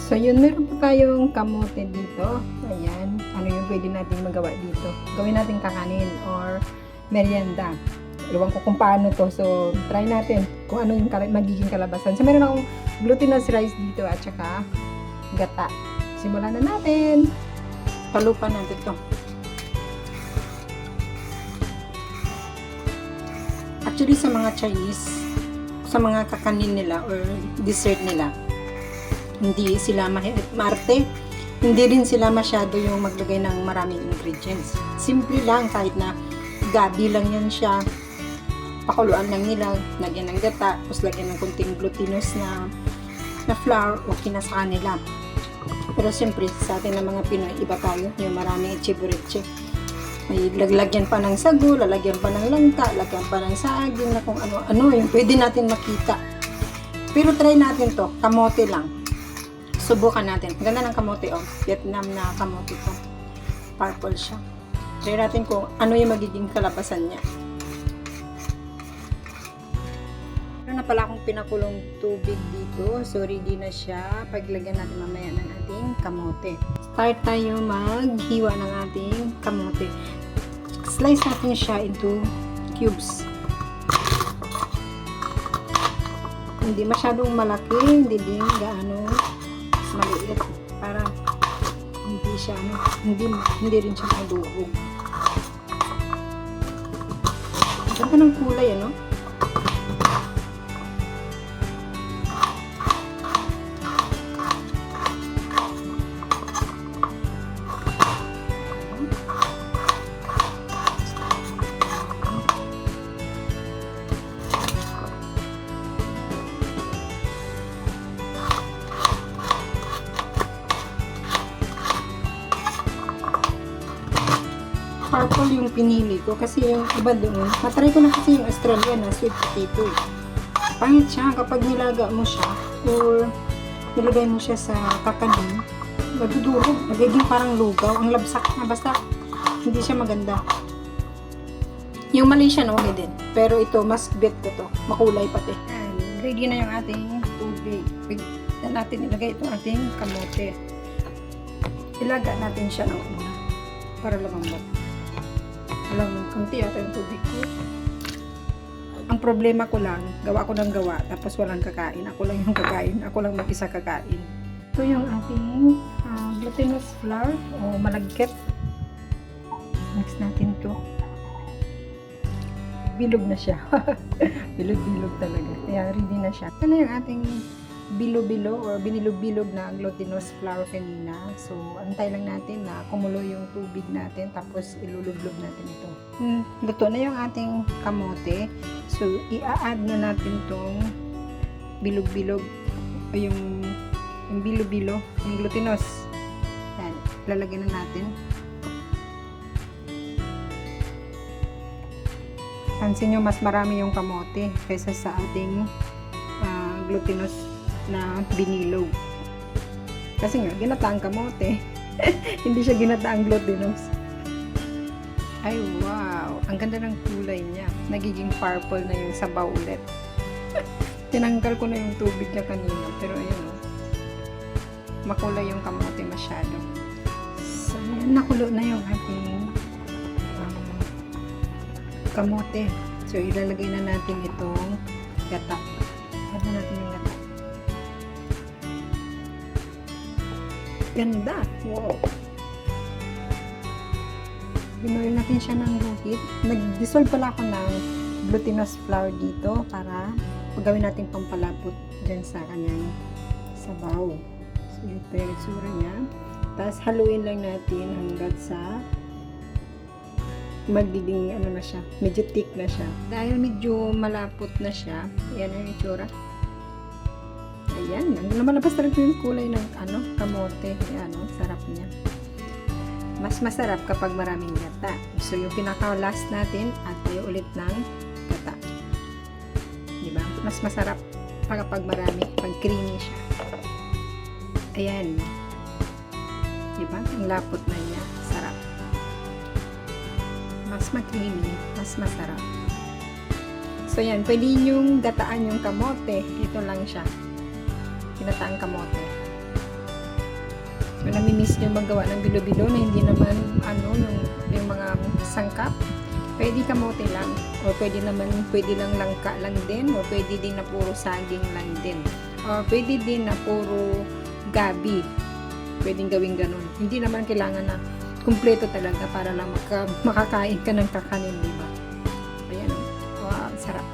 So yun, meron pa tayong kamote dito. Ayan, ano yung pwede natin magawa dito? Gawin natin kakanin or merienda. Ewan ko kung paano to. So try natin kung ano yung magiging kalabasan. So meron akong glutinous rice dito at saka gata. Simulan na natin. Palupan natin to. Actually sa mga Chinese, sa mga kakanin nila or dessert nila, hindi sila maarte. Hindi rin sila masyado yung maglagay ng maraming ingredients. Simple lang, kahit na gabi lang yan siya. Pakuluan lang nila, lagyan ng gata, tapos lagyan ng kunting glutinous na flour, okay na sa kanila. Pero siyempre, sa atin ng mga Pinoy, iba tayo, yung maraming etche-bureche. May lagyan pa ng sago, lalagyan pa ng langka, lagyan pa ng saging, na kung ano-ano, yung pwede natin makita. Pero try natin to, kamote lang. Subukan natin. Ganda ng kamote, oh. Vietnam na kamote to. Purple siya. Try natin kung ano yung magiging kalabasan niya. Meron na pala akong pinakulong tubig dito. So, ready na siya. Paglagyan natin mamaya ng ating kamote. Start tayo maghiwa ng ating kamote. Slice natin siya into cubes. Hindi masyadong malaki, hindi din gaano maliit, para hindi siya hindi rin siya madugog. Ganda ng kulay, ano? Purple yung pinili ko kasi yung iba doon, matry ko na kasi yung Australian na sweet potato. Pangit siya kapag nilaga mo siya or nilagay mo siya sa kakanin, madudurog, nagiging parang lugaw, ang labsak na, basta hindi siya maganda. Yung Malaysian okay din, pero ito mas bet ko to, makulay pati. And ready na yung ating tubig. Pwede natin ilagay itong ating kamote. Ilaga natin siya ng una para lumambot. Alam mo, kunti ata yung tubig ko. Ang problema ko lang, gawa ko ng gawa, tapos walang kakain. Ako lang yung kakain. Ako lang mag-isa kakain. Ito yung ating glutinous flour o malagkit. Mix natin to. Bilog na siya. Bilog-bilog talaga. Kaya ready na siya. Ito na yung ating bilo-bilo or binilog-bilog na glutinous flour kanina. So, antay lang natin na kumulo yung tubig natin, tapos ilulublob natin ito. Luto na yung ating kamote. So, i-add na natin tong bilog-bilog o yung bilo-bilo, yung glutinous. Yan, lalagyan na natin. Pansin nyo, mas marami yung kamote kaysa sa ating glutinous na binilog. Kasi nga, ginataang kamote. Hindi siya ginataang glutinous. Ay, wow! Ang ganda ng kulay niya. Nagiging purple na yung sabaw ulit. Tinanggal ko na yung tubig niya kanina. Pero ayun, oh. Makulay yung kamote masyado. So, yan, nakulo na yung ating kamote. So, ilalagay na natin itong gata. Add natin yung gata. Ganda! Wow! Binoil natin siya ng guhit. Nag-dissolve pala ako ng glutinous flour dito para gawin natin pampalapot dyan sa kanyang sabaw. So, ito yung itsura niya. Tapos, haluin lang natin hanggat sa magiging na siya, medyo thick na siya. Dahil medyo malapot na siya, yan ang itsura. Ayan, lumalabas talaga yung kulay ng kamote. Ayan, sarap niya. Mas masarap kapag maraming gata. So, yung pinaka-last natin, at tayo ulit ng gata. Diba? Mas masarap kapag marami, pag creamy siya. Ayan. Diba? Ang lapot na niya. Sarap. Mas ma-creamy, mas masarap. So, yan. Pwede nyong gataan yung kamote. Ito lang siya. Ginataang kamote. Kung namimiss nyo magawa ng bilo-bilo na hindi naman yung mga sangkap, pwede kamote lang. O pwede lang langka lang din. O pwede din na puro saging lang din. O pwede din na puro gabi. Pwedeng gawin ganun. Hindi naman kailangan na kumpleto talaga para lang makakain ka ng kakanin, diba? Ayan o. Wow, sarap.